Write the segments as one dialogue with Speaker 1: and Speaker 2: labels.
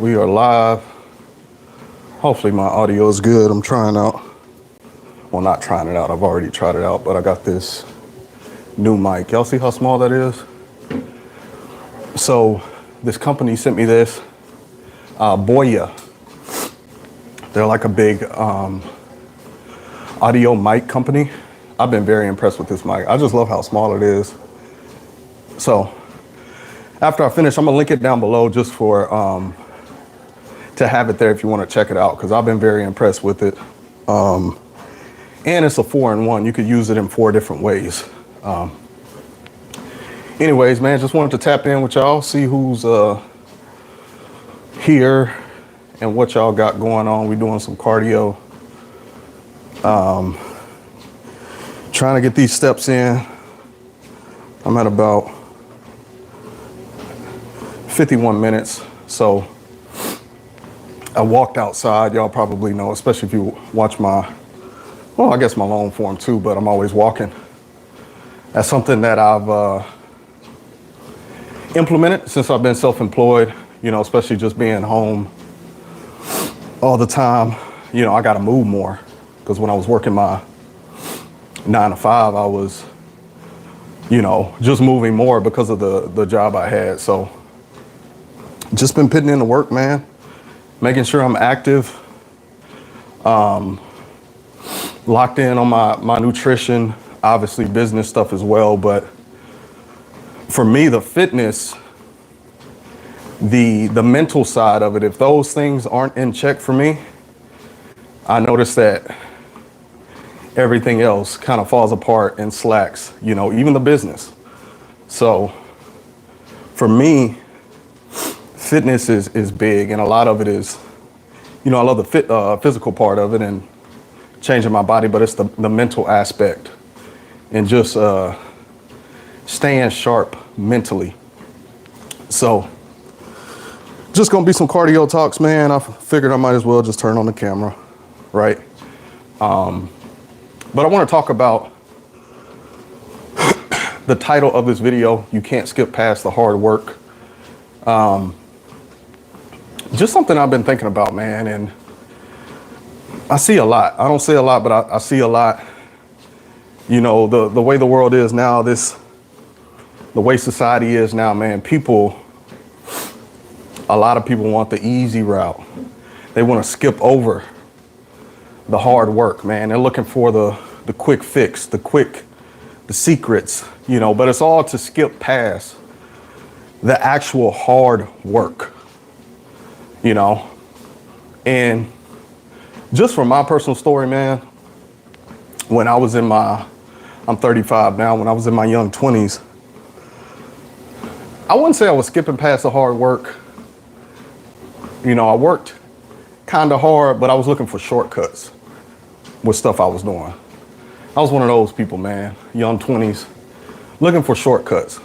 Speaker 1: We are live. Hopefully my audio is good. I'm trying out. Well, not trying it out. I've already tried it out, but I got this new mic. Y'all see how small that is? So this company sent me this Boya. They're like a big audio mic company. I've been very impressed with this mic. I just love how small it is. So after I finish, I'm gonna link it down below just for to have it there if you want to check it out, because I've been very impressed with it. And it's a 4-in-1. You could use it in 4 different ways. Anyways, man, just wanted to tap in with y'all, see who's here and what y'all got going on. We doing some cardio. Trying to get these steps in. I'm at about 51 minutes. So I walked outside. Y'all probably know, especially if you watch my, well, I guess my long form too, but I'm always walking. That's something that I've implemented since I've been self-employed, especially just being home all the time. I got to move more, because when I was working my 9 to 5, I was, just moving more because of the job I had. So just been putting in the work, man. Making sure I'm active, locked in on my nutrition, obviously business stuff as well. But for me, the fitness, the mental side of it, if those things aren't in check for me, I notice that everything else kind of falls apart and slacks, even the business. So for me, fitness is big, and a lot of it is, I love the physical part of it and changing my body, but it's the mental aspect and just staying sharp mentally. So just gonna be some cardio talks, man. I figured I might as well just turn on the camera, right? But I want to talk about the title of this video. You can't skip past the hard work. Just something I've been thinking about, man, and I see a lot. I don't say a lot, but I see a lot. The way the world is now, the way society is now, man, a lot of people want the easy route. They want to skip over the hard work, man. They're looking for the quick fix, the secrets, but it's all to skip past the actual hard work. And just from my personal story, man, when I was I'm 35 now, when I was in my young 20s, I wouldn't say I was skipping past the hard work. I worked kind of hard, but I was looking for shortcuts with stuff I was doing. I was one of those people, man, young 20s, looking for shortcuts.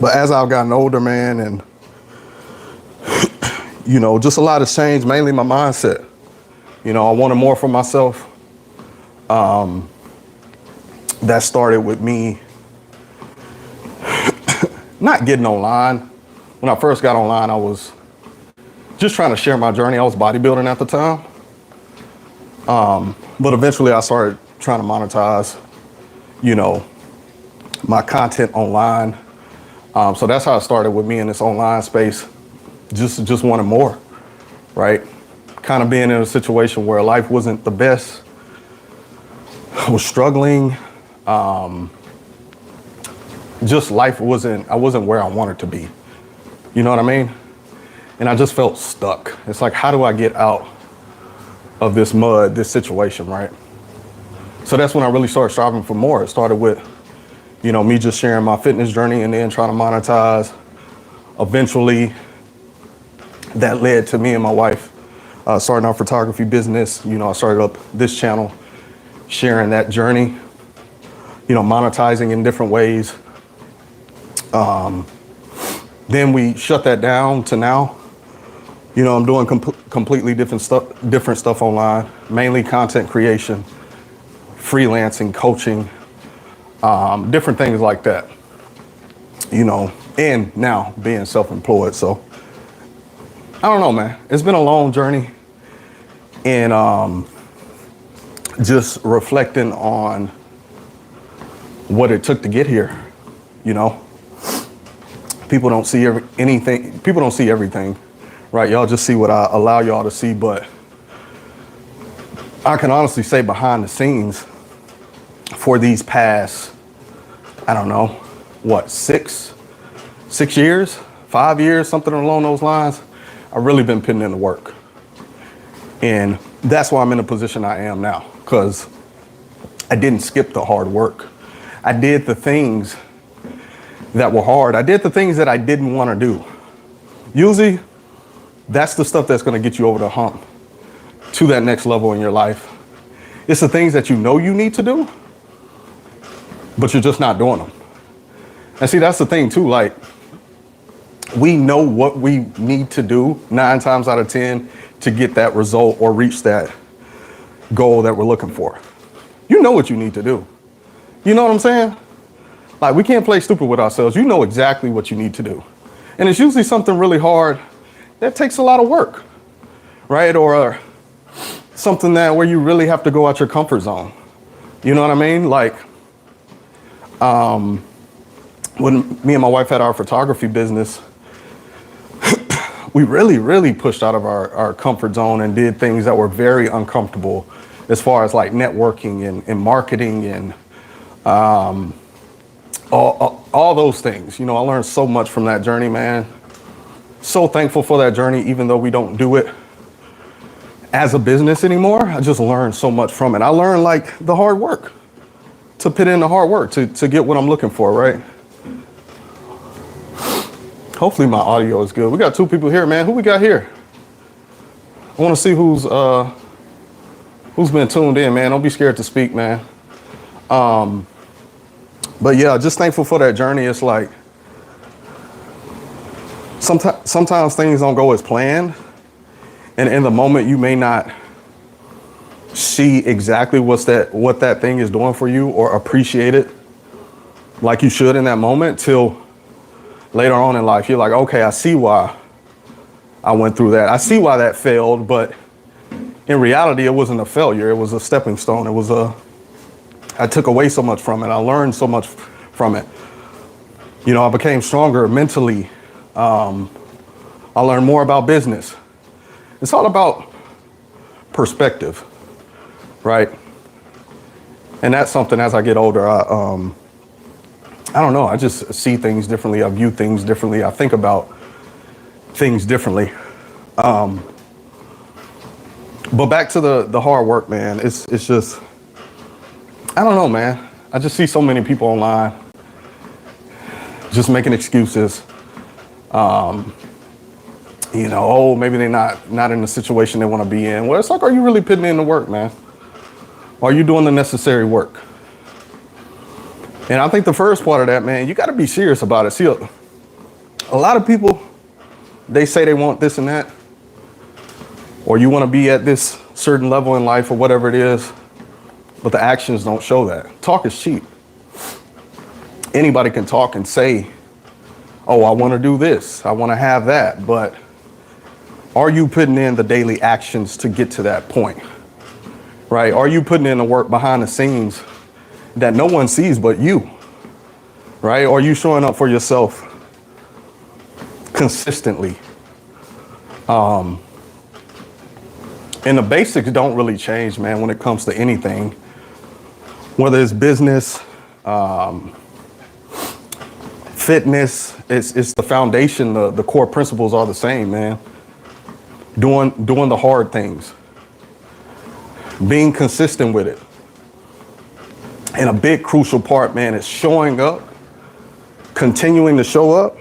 Speaker 1: But as I've gotten older, man, and just a lot has changed, mainly my mindset. I wanted more for myself. That started with me not getting online. When I first got online, I was just trying to share my journey. I was bodybuilding at the time. But eventually I started trying to monetize, my content online. So that's how it started with me in this online space. Just wanted more, right? Kind of being in a situation where life wasn't the best. I was struggling. Just life I wasn't where I wanted to be. You know what I mean? And I just felt stuck. It's like, how do I get out of this mud, this situation, right? So that's when I really started striving for more. It started with, me just sharing my fitness journey and then trying to monetize. Eventually, that led to me and my wife starting our photography business. I started up this channel, sharing that journey, monetizing in different ways. Then we shut that down to now. I'm doing completely different stuff online, mainly content creation, freelancing, coaching, different things like that. And now being self-employed. So I don't know, man. It's been a long journey, and just reflecting on what it took to get here. You know, people don't see anything. People don't see everything, right? Y'all just see what I allow y'all to see. But I can honestly say, behind the scenes, for these past, I don't know, what, 6 years, 5 years, something along those lines, I've really been putting in the work. And that's why I'm in the position I am now, because I didn't skip the hard work. I did the things that were hard. I did the things that I didn't want to do. Usually, that's the stuff that's going to get you over the hump to that next level in your life. It's the things that you know you need to do, but you're just not doing them. And see, that's the thing too. Like, we know what we need to do 9 times out of 10 to get that result or reach that goal that we're looking for. You know what you need to do. You know what I'm saying? Like, we can't play stupid with ourselves. You know exactly what you need to do. And it's usually something really hard that takes a lot of work, right? Or something that where you really have to go out your comfort zone. You know what I mean? Like, when me and my wife had our photography business, we really pushed out of our comfort zone and did things that were very uncomfortable as far as like networking and marketing and all those things. You know, I learned so much from that journey, man. So thankful for that journey, even though we don't do it as a business anymore. I just learned so much from it. I learned like the hard work, to put in the hard work to get what I'm looking for, right? Hopefully my audio is good. We got 2 people here, man. Who we got here? I want to see who's been tuned in, man. Don't be scared to speak, man. But yeah, just thankful for that journey. It's like sometimes things don't go as planned, and in the moment you may not see exactly what that thing is doing for you or appreciate it like you should in that moment till later on in life. You're like, okay, I see why I went through that. I see why that failed, but in reality, it wasn't a failure. It was a stepping stone. I took away so much from it. I learned so much from it. You know, I became stronger mentally. I learned more about business. It's all about perspective, right? And that's something as I get older, I don't know. I just see things differently. I view things differently. I think about things differently. But back to the hard work, man. It's just, I don't know, man. I just see so many people online just making excuses. You know, oh, maybe they're not in the situation they want to be in. Well, it's like, are you really putting in the work, man? Are you doing the necessary work? And I think the first part of that, man, you got to be serious about it. See, a lot of people, they say they want this and that, or you want to be at this certain level in life or whatever it is, but the actions don't show that. Talk is cheap. Anybody can talk and say, oh, I want to do this, I want to have that, but are you putting in the daily actions to get to that point, right? Are you putting in the work behind the scenes that no one sees but you, right? Are you showing up for yourself consistently? And the basics don't really change, man, when it comes to anything, whether it's business, fitness, it's the foundation, the core principles are the same, man. Doing the hard things, being consistent with it. And a big crucial part, man, is showing up, continuing to show up,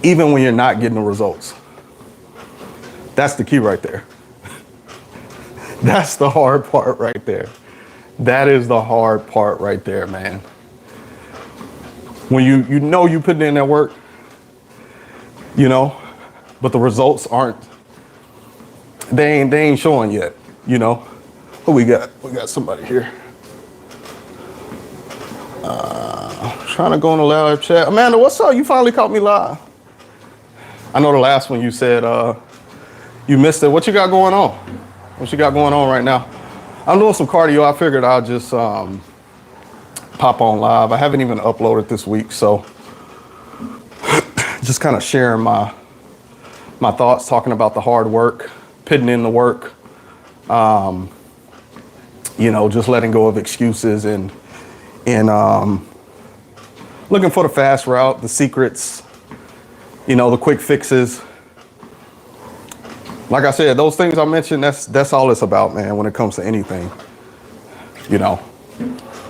Speaker 1: even when you're not getting the results. That's the key right there. That's the hard part right there. That is the hard part right there, man. When you know you putting in that work, you know, but the results aren't, they ain't showing yet, you know. Who we got? We got somebody here. Trying to go in the live chat. Amanda, what's up? You finally caught me live. I know the last one you said you missed it. What you got going on? What you got going on right now? I'm doing some cardio. I figured I'll just pop on live. I haven't even uploaded this week, so just kind of sharing my thoughts, talking about the hard work, putting in the work, you know, just letting go of excuses and looking for the fast route, the secrets, you know, the quick fixes. Like I said, those things I mentioned, that's all it's about, man, when it comes to anything, you know.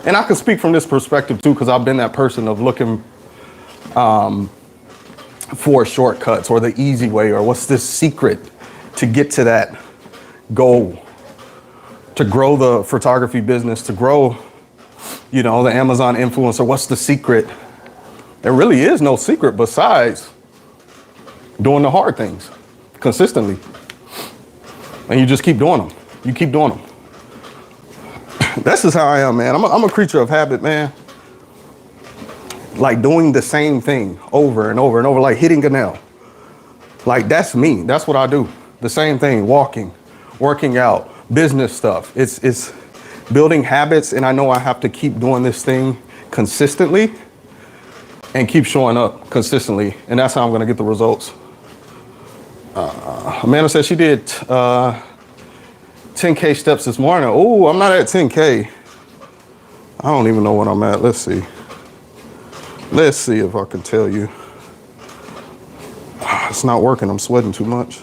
Speaker 1: And I can speak from this perspective too, because I've been that person of looking for shortcuts or the easy way, or what's this secret to get to that goal, to grow the photography business, to grow, you know, the Amazon influencer. What's the secret? There really is no secret besides doing the hard things consistently. And you just keep doing them. You keep doing them. That's just how I am, man. I'm a creature of habit, man. Like doing the same thing over and over and over, like hitting a nail. Like that's me. That's what I do. The same thing, walking, working out, business stuff. It's building habits, and I know I have to keep doing this thing consistently and keep showing up consistently, and that's how I'm gonna get the results. Amanda said she did 10K steps this morning. Oh, I'm not at 10K. I don't even know what I'm at. Let's see. Let's see if I can tell you. It's not working. I'm sweating too much.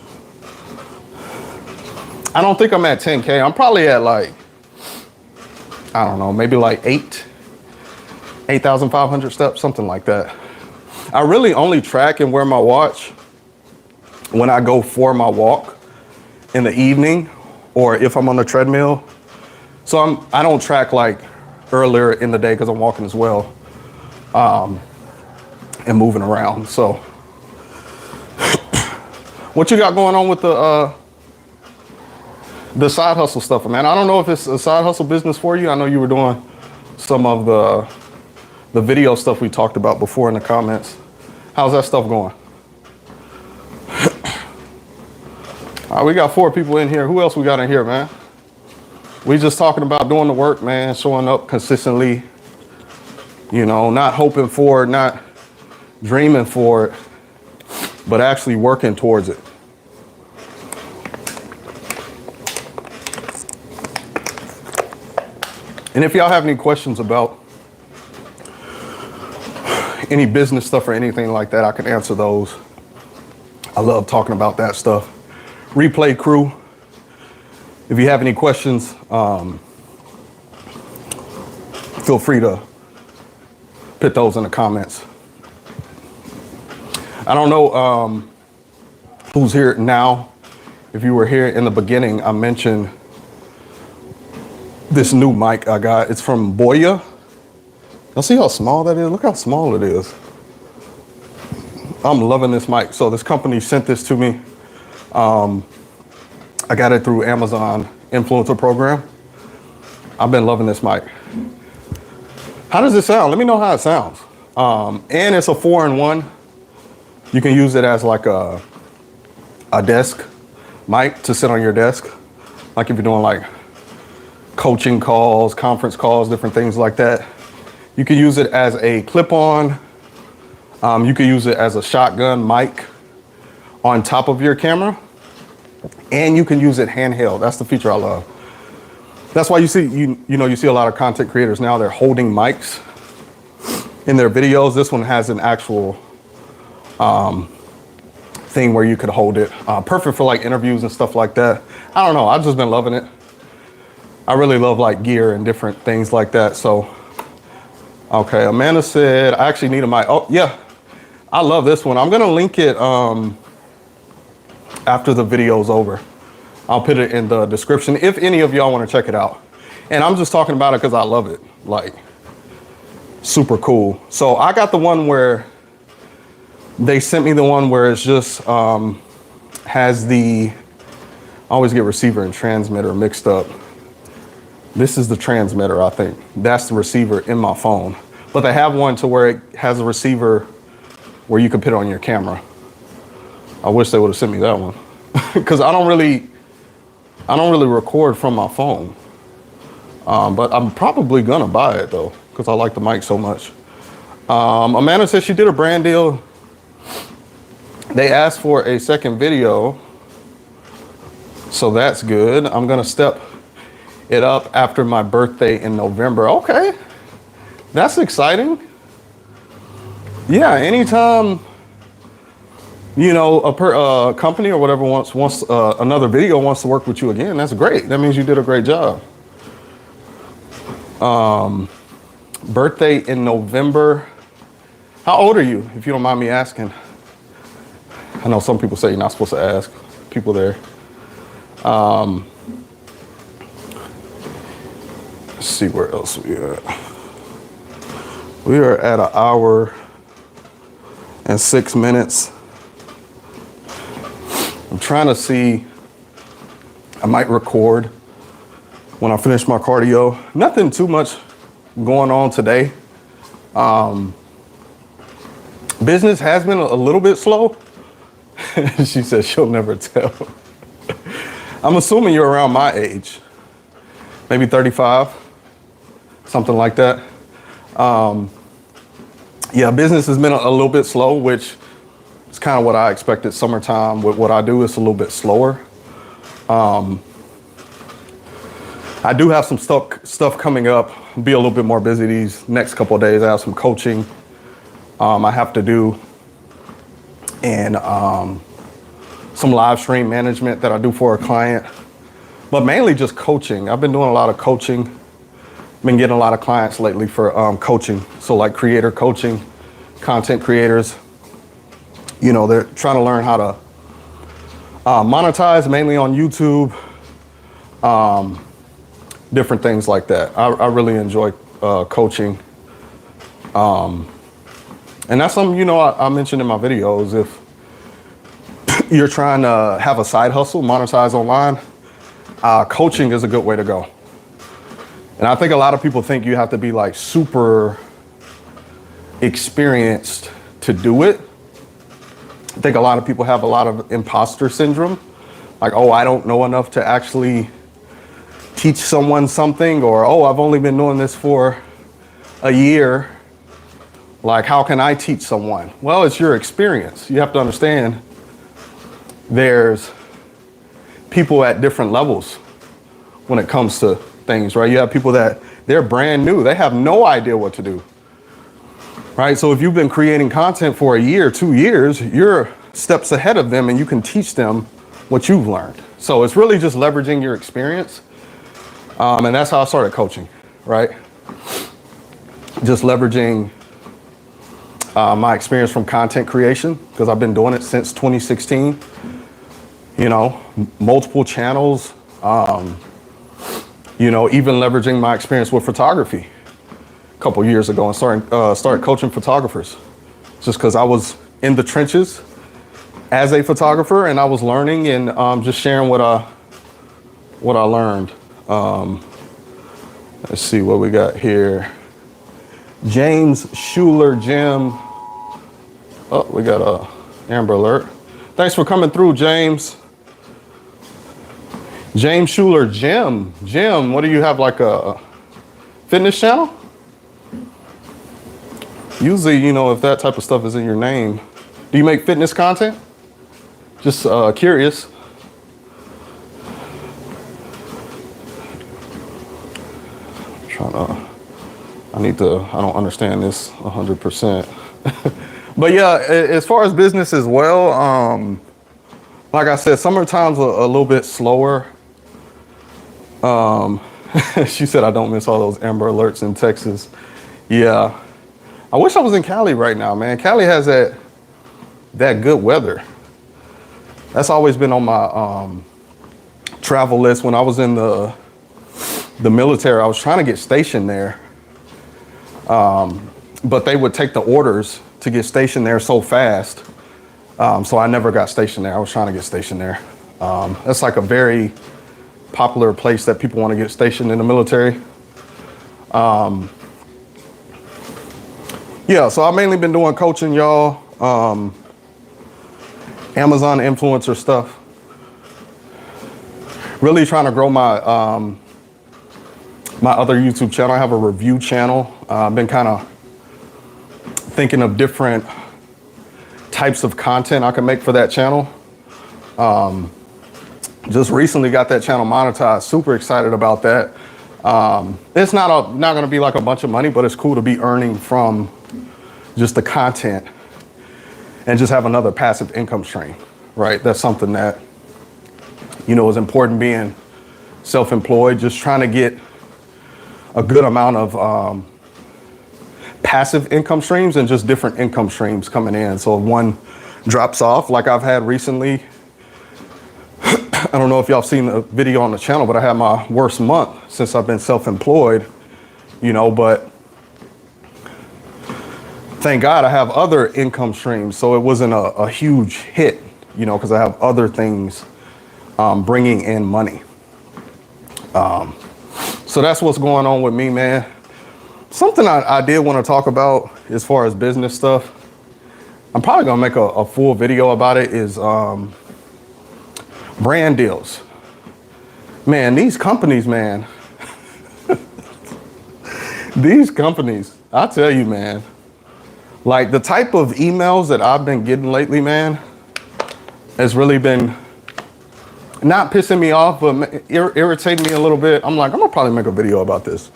Speaker 1: I don't think I'm at 10K. I'm probably at like, I don't know, maybe like 8,500 steps, something like that. I really only track and wear my watch when I go for my walk in the evening, or if I'm on the treadmill. So I don't track like earlier in the day because I'm walking as well, and moving around. So what you got going on with the side hustle stuff, man? I don't know if it's a side hustle business for you. I know you were doing some of the video stuff we talked about before in the comments. How's that stuff going? All right, we got 4 people in here. Who else we got in here, man? We just talking about doing the work, man, showing up consistently, you know, not hoping for it, not dreaming for it, but actually working towards it. And if y'all have any questions about any business stuff or anything like that, I can answer those. I love talking about that stuff. Replay crew, if you have any questions, feel free to put those in the comments. I don't know who's here now. If you were here in the beginning, I mentioned this new mic I got. It's from Boya. Y'all see how small that is? Look how small it is. I'm loving this mic. So this company sent this to me. I got it through Amazon influencer program. I've been loving this mic. How does it sound? Let me know how it sounds. And it's a 4-in-1. You can use it as like a desk mic to sit on your desk. Like if you're doing like coaching calls, conference calls, different things like that. You can use it as a clip-on. You can use it as a shotgun mic on top of your camera, and you can use it handheld. That's the feature I love. That's why you see you see a lot of content creators now, they're holding mics in their videos. This one has an actual thing where you could hold it. Perfect for like interviews and stuff like that. I don't know, I've just been loving it. I really love like gear and different things like that. So, okay, Amanda said, I actually need a mic. Oh yeah, I love this one. I'm gonna link it after the video's over. I'll put it in the description if any of y'all want to check it out. And I'm just talking about it because I love it. Like, super cool. So I got the one where they sent me the one where it's just has the, I always get receiver and transmitter mixed up. This is the transmitter, I think. That's the receiver in my phone. But they have one to where it has a receiver where you can put it on your camera. I wish they would have sent me that one. Because I don't really record from my phone. But I'm probably gonna buy it though, because I like the mic so much. Amanda said she did a brand deal. They asked for a second video, so that's good. I'm gonna step it up after my birthday in November. Okay, that's exciting. Yeah, anytime, you know, a company or whatever wants another video wants to work with you again, that's great. That means you did a great job. Birthday in November. How old are you, if you don't mind me asking? I know some people say you're not supposed to ask people there. Let's see where else we are at. We are at 1 hour and 6 minutes. I'm trying to see, I might record when I finish my cardio. Nothing too much going on today. Business has been a little bit slow. She says she'll never tell. I'm assuming you're around my age, maybe 35, something like that. Yeah, business has been a little bit slow, which is kind of what I expected. Summertime, with what I do, is a little bit slower. I do have some stuff coming up. Be a little bit more busy these next couple of days. I have some coaching I have to do, and some live stream management that I do for a client, but mainly just coaching. I've been doing a lot of coaching. Been getting a lot of clients lately for coaching. So like creator coaching, content creators, you know, they're trying to learn how to monetize, mainly on YouTube, different things like that. I really enjoy coaching. And that's something, you know, I mentioned in my videos. If you're trying to have a side hustle, monetize online, coaching is a good way to go. And I think a lot of people think you have to be like super experienced to do it. I think a lot of people have a lot of imposter syndrome. Like, oh, I don't know enough to actually teach someone something, or, oh, I've only been doing this for a year. Like, how can I teach someone? Well, it's your experience. You have to understand there's people at different levels when it comes to things, right? You have people that they're brand new. They have no idea what to do, right? So if you've been creating content for a year, 2 years, you're steps ahead of them and you can teach them what you've learned. So it's really just leveraging your experience. And that's how I started coaching, right? Just leveraging my experience from content creation, because I've been doing it since 2016. You know, multiple channels, you know, even leveraging my experience with photography a couple years ago and started coaching photographers, just because I was in the trenches as a photographer and I was learning and just sharing what I learned. Let's see what we got here. James Schuler Jim. Oh, we got a Amber Alert. Thanks for coming through, James. James Schuler Jim. Jim, what do you have, like a fitness channel? Usually, you know, if that type of stuff is in your name. Do you make fitness content? Just curious. I don't understand this 100%. But yeah, as far as business as well, like I said, summertime's a little bit slower. She said I don't miss all those Amber Alerts in Texas. Yeah. I wish I was in Cali right now, man. Cali has that good weather. That's always been on my travel list. When I was in the military, I was trying to get stationed there. But they would take the orders to get stationed there so fast. So I never got stationed there. I was trying to get stationed there. That's like a very popular place that people want to get stationed in the military. Yeah, so I've mainly been doing coaching, y'all. Amazon influencer stuff. Really trying to grow my my other YouTube channel. I have a review channel. I've been kind of thinking of different types of content I can make for that channel. Just recently got that channel monetized. Super excited about that. It's not going to be like a bunch of money, but it's cool to be earning from just the content and just have another passive income stream, right? That's something that, you know, is important being self-employed, just trying to get a good amount of passive income streams and just different income streams coming in. So if one drops off, like I've had recently, I don't know if y'all seen the video on the channel, but I had my worst month since I've been self-employed, you know, but thank God I have other income streams. So it wasn't a huge hit, you know, because I have other things bringing in money. So that's what's going on with me, man. Something I did want to talk about as far as business stuff, I'm probably going to make a full video about it, is brand deals. Man, these companies, man, these companies, I tell you, man, like the type of emails that I've been getting lately, man, has really been not pissing me off, but irritating me a little bit. I'm like, I'm gonna probably make a video about this.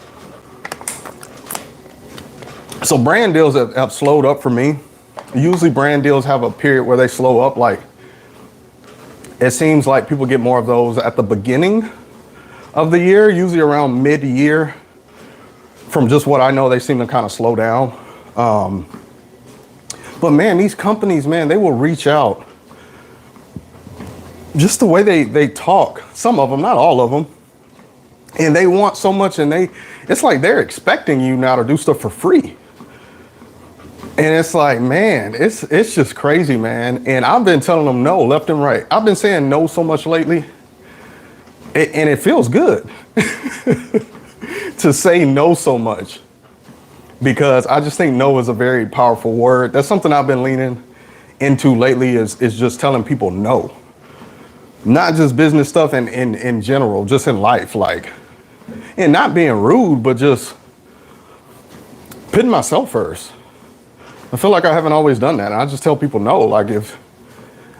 Speaker 1: So brand deals have slowed up for me. Usually brand deals have a period where they slow up. Like, it seems like people get more of those at the beginning of the year, usually around mid-year. From just what I know, they seem to kind of slow down. But man, these companies, man, they will reach out. Just the way they talk, some of them, not all of them. And they want so much, and it's like they're expecting you now to do stuff for free. And it's like, man, it's just crazy, man. And I've been telling them no left and right. I've been saying no so much lately, and it feels good to say no so much, because I just think no is a very powerful word. That's something I've been leaning into lately, is just telling people no. Not just business stuff in general, just in life, like, and not being rude, but just putting myself first. I feel like I haven't always done that. I just tell people no. Like, if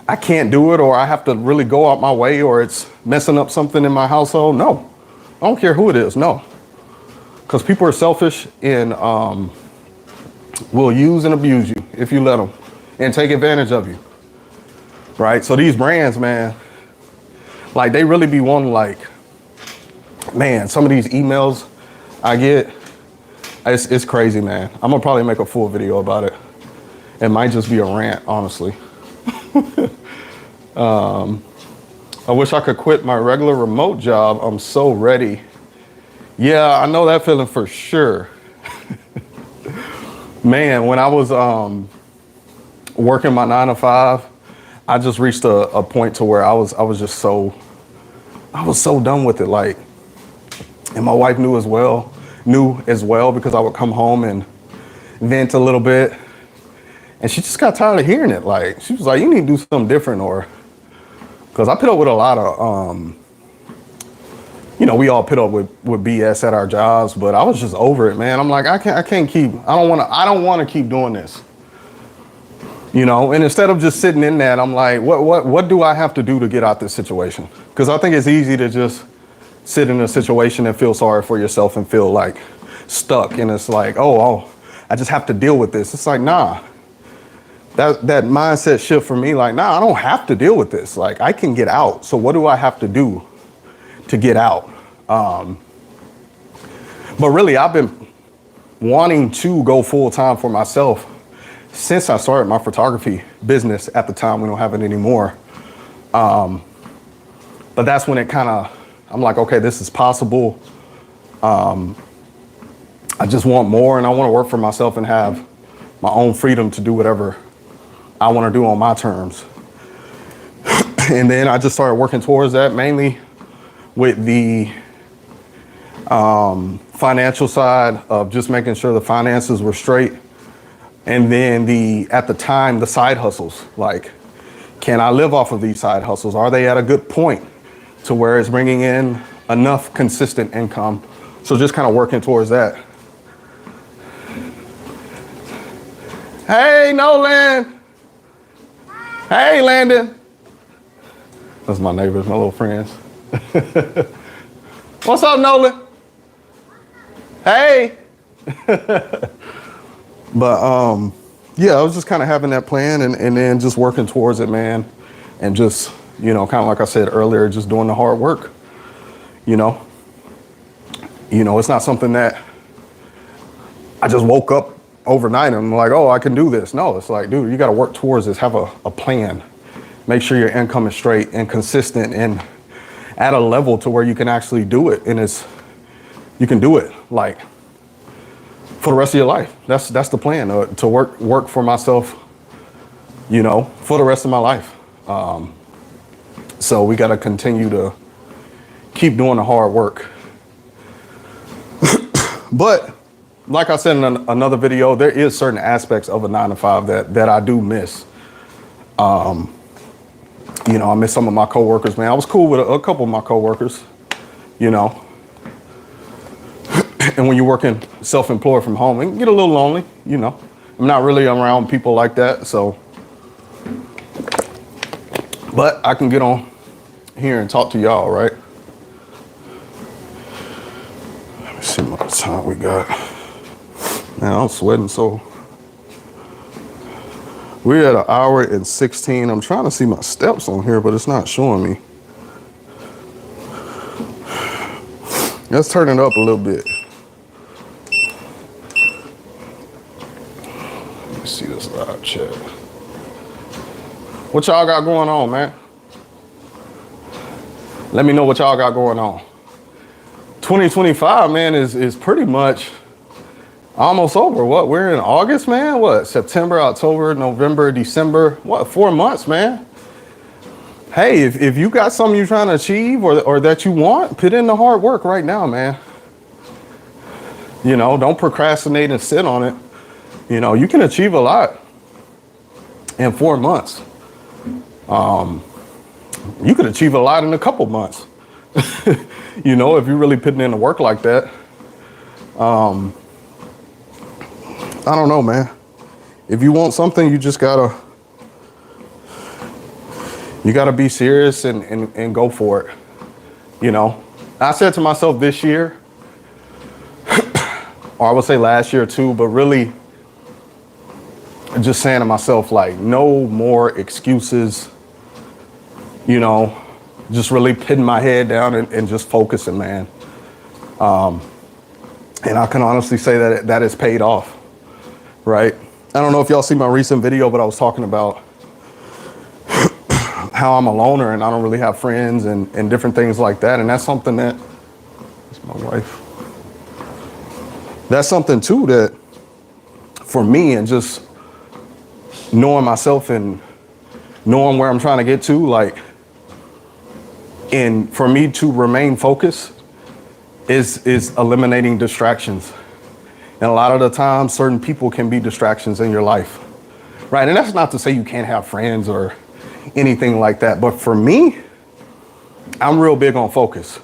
Speaker 1: I can't do it, or I have to really go out my way, or it's messing up something in my household, no. I don't care who it is, no. Because people are selfish and will use and abuse you if you let them, and take advantage of you, right? So these brands, man, like, they really be wanting, like, man, some of these emails I get, it's crazy, man. I'm gonna probably make a full video about it. It might just be a rant, honestly. I wish I could quit my regular remote job. I'm so ready. Yeah, I know that feeling for sure. Man, when I was working my 9 to 5, I just reached a point to where I was so done with it. Like, and my wife knew as well, because I would come home and vent a little bit. And she just got tired of hearing it. Like, she was like, you need to do something different, or, because I put up with a lot of, you know, we all put up with BS at our jobs, but I was just over it, man. I'm like, I don't want to keep doing this. You know, and instead of just sitting in that, I'm like, what do I have to do to get out this situation? Because I think it's easy to just sit in a situation and feel sorry for yourself and feel like stuck. And it's like, oh, I just have to deal with this. It's like, nah. That mindset shift for me, like, nah, I don't have to deal with this. Like, I can get out. So what do I have to do to get out? But really, I've been wanting to go full time for myself since I started my photography business. At the time, we don't have it anymore. But that's when I'm like, okay, this is possible. I just want more, and I want to work for myself and have my own freedom to do whatever I want to do on my terms. And then I just started working towards that, mainly with the financial side of just making sure the finances were straight. And then at the time, the side hustles, like Can I live off of these side hustles? Are they at a good point to where it's bringing in enough consistent income? So just kind of working towards that. Hey, Nolan. Hey, Landon. That's my neighbors, my little friends. What's up, Nolan? Hey. But yeah, I was just kind of having that plan and then just working towards it, man. And just, kind of like I said earlier, just doing the hard work. It's not something that I just woke up overnight and I'm like, oh, I can do this. No, it's like, dude, you got to work towards this. Have a plan. Make sure your income is straight and consistent and at a level to where you can actually do it. And you can do it like for the rest of your life. That's the plan, to work for myself, for the rest of my life. So we got to continue to keep doing the hard work. But like I said in another video, there is certain aspects of a 9-to-5 that I do miss. I miss some of my coworkers, man. I was cool with a couple of my coworkers, And when you're working self-employed from home, it can get a little lonely, I'm not really around people like that, so. But I can get on here and talk to y'all, right? Let me see what time we got. Man, I'm sweating, so. We're at 1 hour and 16. I'm trying to see my steps on here, but it's not showing me. Let's turn it up a little bit. Let me see this live chat. What y'all got going on, man? Let me know what y'all got going on. 2025, man, is pretty much almost over. What, we're in August, man? What, September, October, November, December? What, 4 months, man? Hey, if you got something you're trying to achieve or that you want, put in the hard work right now, man. Don't procrastinate and sit on it. You can achieve a lot in 4 months. You could achieve a lot in a couple months. If you're really putting in the work like that. I don't know, man. If you want something, you just gotta be serious and go for it. I said to myself this year, or I would say last year too, but really just saying to myself, like, no more excuses, just really putting my head down and just focusing, man. And I can honestly say that it's paid off, right? I don't know if y'all see my recent video, but I was talking about how I'm a loner and I don't really have friends and different things like that. And that's something that's my wife. That's something too that for me, and just knowing myself and knowing where I'm trying to get to, like, and for me to remain focused is eliminating distractions. And a lot of the time, certain people can be distractions in your life, right? And that's not to say you can't have friends or anything like that. But for me, I'm real big on focus.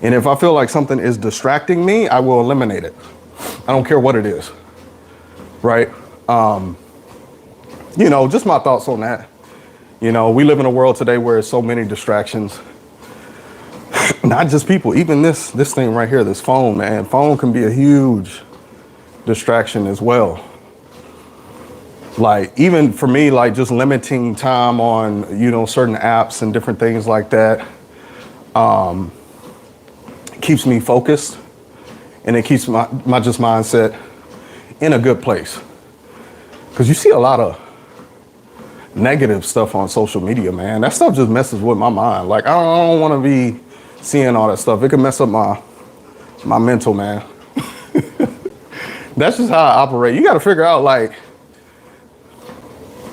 Speaker 1: And if I feel like something is distracting me, I will eliminate it. I don't care what it is, right? Just my thoughts on that. We live in a world today where there's so many distractions. Not just people, even this thing right here, this phone, man. Phone can be a huge distraction as well. Like, even for me, like, just limiting time on, certain apps and different things like that, keeps me focused, and it keeps my just mindset in a good place. Because you see a lot of negative stuff on social media, man. That stuff just messes with my mind. Like, I don't want to be seeing all that stuff. It can mess up my mental, man. That's just how I operate. You got to figure out, like,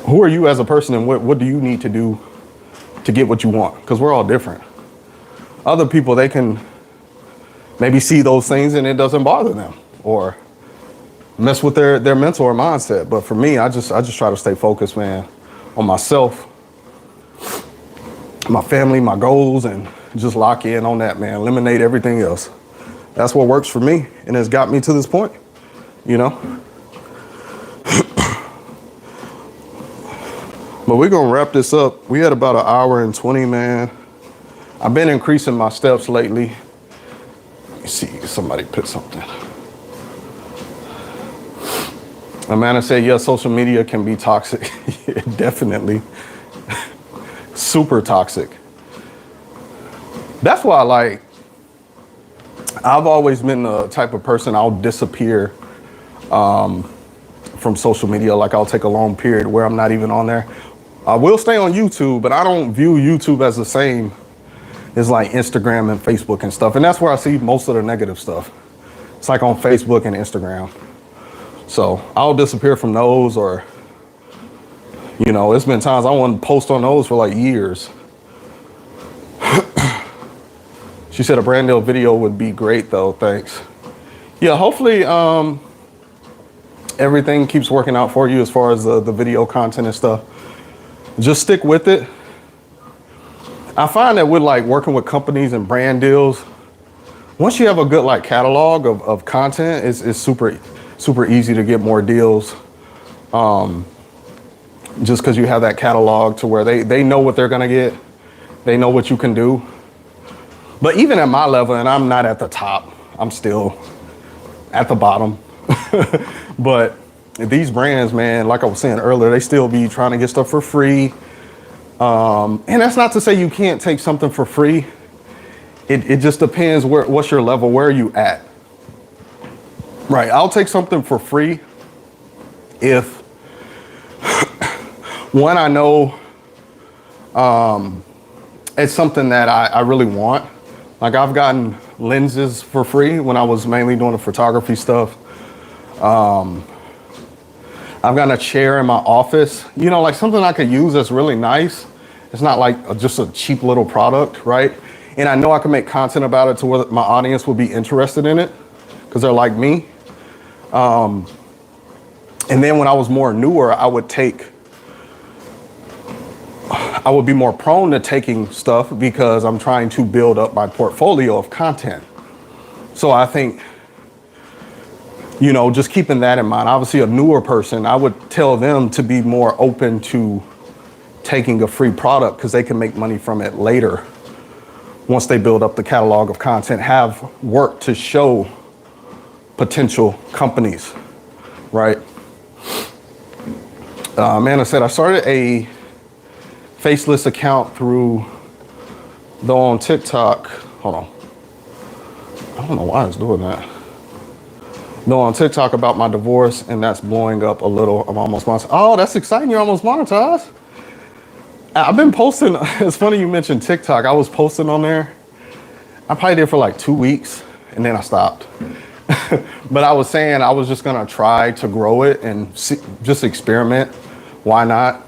Speaker 1: who are you as a person and what do you need to do to get what you want? Because we're all different. Other people, they can maybe see those things and it doesn't bother them or mess with their mental or mindset. But for me, I just try to stay focused, man, on myself my family, my goals, and just lock in on that, man. Eliminate everything else. That's what works for me, and has got me to this point, you know? But we're gonna wrap this up. We had about 1:20, man. I've been increasing my steps lately. Let me see, somebody put something. Amanda said, yeah, social media can be toxic. Yeah, definitely. Super toxic. That's why, like, I've always been the type of person, I'll disappear from social media. Like, I'll take a long period where I'm not even on there. I will stay on YouTube, but I don't view YouTube as the same as like Instagram and Facebook and stuff. And that's where I see most of the negative stuff. It's like on Facebook and Instagram. So I'll disappear from those, or, you know, it's been times I wouldn't post on those for like years. She said a brand new video would be great though, thanks. Yeah, hopefully everything keeps working out for you as far as the video content and stuff. Just stick with it. I find that with like working with companies and brand deals, once you have a good like catalog of content, it's super easy to get more deals. Just because you have that catalog to where they know what they're gonna get, they know what you can do. But even at my level, and I'm not at the top, I'm still at the bottom. But these brands, man, like I was saying earlier, they still be trying to get stuff for free. And that's not to say you can't take something for free. It just depends what's your level, where are you at? Right, I'll take something for free if, one, I know it's something that I really want. Like, I've gotten lenses for free when I was mainly doing the photography stuff. I've gotten a chair in my office, you know, like something I could use that's really nice. It's not like just a cheap little product, right? And I know I can make content about it to where my audience will be interested in it because they're like me. And then when I was more newer, I would be more prone to taking stuff because I'm trying to build up my portfolio of content. So I think, you know, just keeping that in mind. Obviously, a newer person, I would tell them to be more open to taking a free product because they can make money from it later. Once they build up the catalog of content, have work to show potential companies, right? Amanda said, I started a faceless account through, though on TikTok. Hold on. I don't know why it's doing that. No, on TikTok about my divorce, and that's blowing up a little. I'm almost monetized. Oh, that's exciting. You're almost monetized. I've been posting. It's funny you mentioned TikTok. I was posting on there. I probably did for like 2 weeks, and then I stopped. But I was saying I was just going to try to grow it and just experiment. Why not?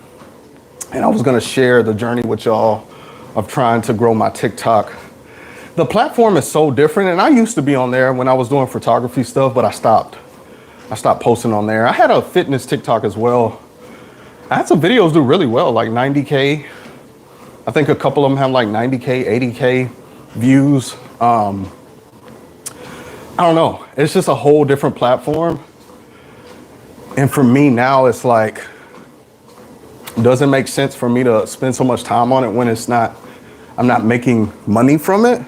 Speaker 1: And I was going to share the journey with y'all of trying to grow my TikTok. The platform is so different, and I used to be on there when I was doing photography stuff, but I stopped. I stopped posting on there. I had a fitness TikTok as well. I had some videos do really well, like 90K. I think a couple of them have like 90K, 80K views. I don't know. It's just a whole different platform. And for me now, it's like, it doesn't make sense for me to spend so much time on it when I'm not making money from it,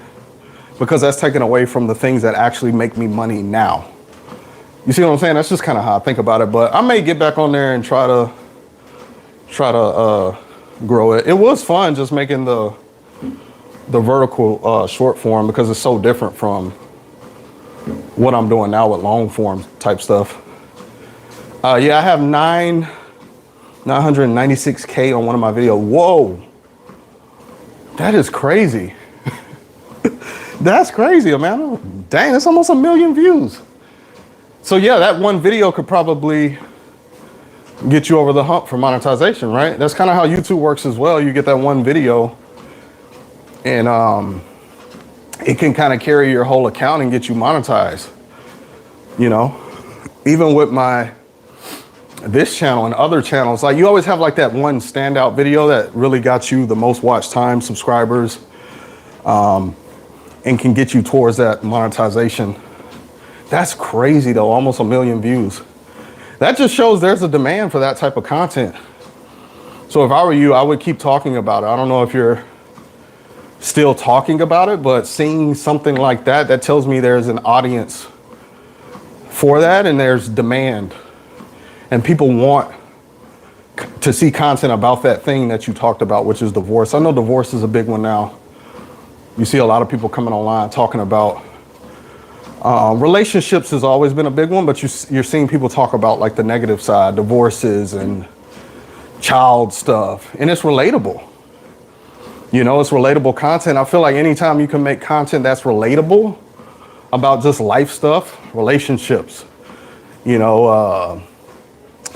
Speaker 1: because that's taken away from the things that actually make me money now. You see what I'm saying? That's just kind of how I think about it. But I may get back on there and try to grow it. It was fun just making the vertical short form, because it's so different from what I'm doing now with long form type stuff. Yeah, I have 996K on one of my videos. Whoa, that is crazy. That's crazy, Amanda. Dang, that's almost 1 million views. So yeah, that one video could probably get you over the hump for monetization, right? That's kind of how YouTube works as well. You get that one video and it can kind of carry your whole account and get you monetized. You know, even with my this channel and other channels, like you always have like that one standout video that really got you the most watch time, subscribers, and can get you towards that monetization. That's crazy though, almost 1 million views. That just shows there's a demand for that type of content. So if I were you, I would keep talking about it. I don't know if you're still talking about it, but seeing something like that, that tells me there's an audience for that and there's demand. And people want to see content about that thing that you talked about, which is divorce. I know divorce is a big one now. You see a lot of people coming online talking about relationships has always been a big one, but you're seeing people talk about like the negative side, divorces and child stuff, and it's relatable. You know, it's relatable content. I feel like anytime you can make content that's relatable about just life stuff, relationships, you know,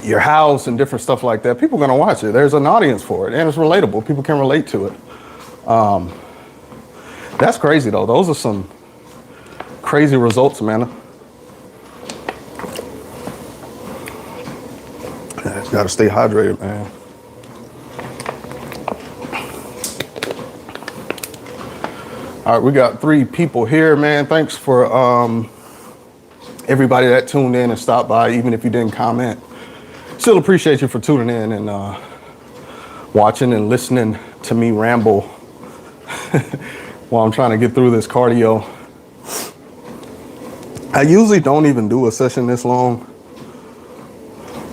Speaker 1: your house and different stuff like that, people are going to watch it. There's an audience for it and it's relatable. People can relate to it. That's crazy though. Those are some crazy results, man. Got to stay hydrated, man. All right, we got 3 people here, man. Thanks for everybody that tuned in and stopped by, even if you didn't comment. Still appreciate you for tuning in and watching and listening to me ramble while I'm trying to get through this cardio. I usually don't even do a session this long.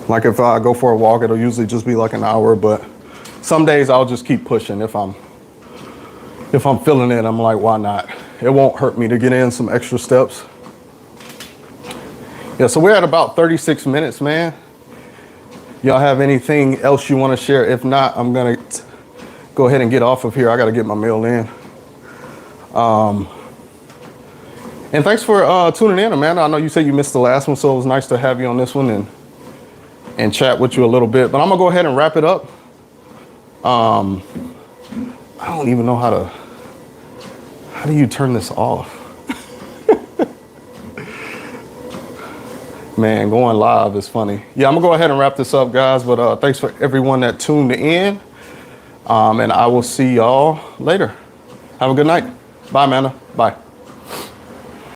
Speaker 1: Like if I go for a walk, it'll usually just be like an hour, but some days I'll just keep pushing. If I'm feeling it, I'm like, why not? It won't hurt me to get in some extra steps. Yeah, so we're at about 36 minutes, man. Y'all have anything else you want to share? If not, I'm going to go ahead and get off of here. I got to get my mail in. And thanks for tuning in, Amanda. I know you said you missed the last one, so it was nice to have you on this one and chat with you a little bit. But I'm going to go ahead and wrap it up. I don't even know how do you turn this off? Man, going live is funny. Yeah, I'm gonna go ahead and wrap this up, guys, but thanks for everyone that tuned in. And I will see y'all later. Have a good night. Bye, Amanda. Bye.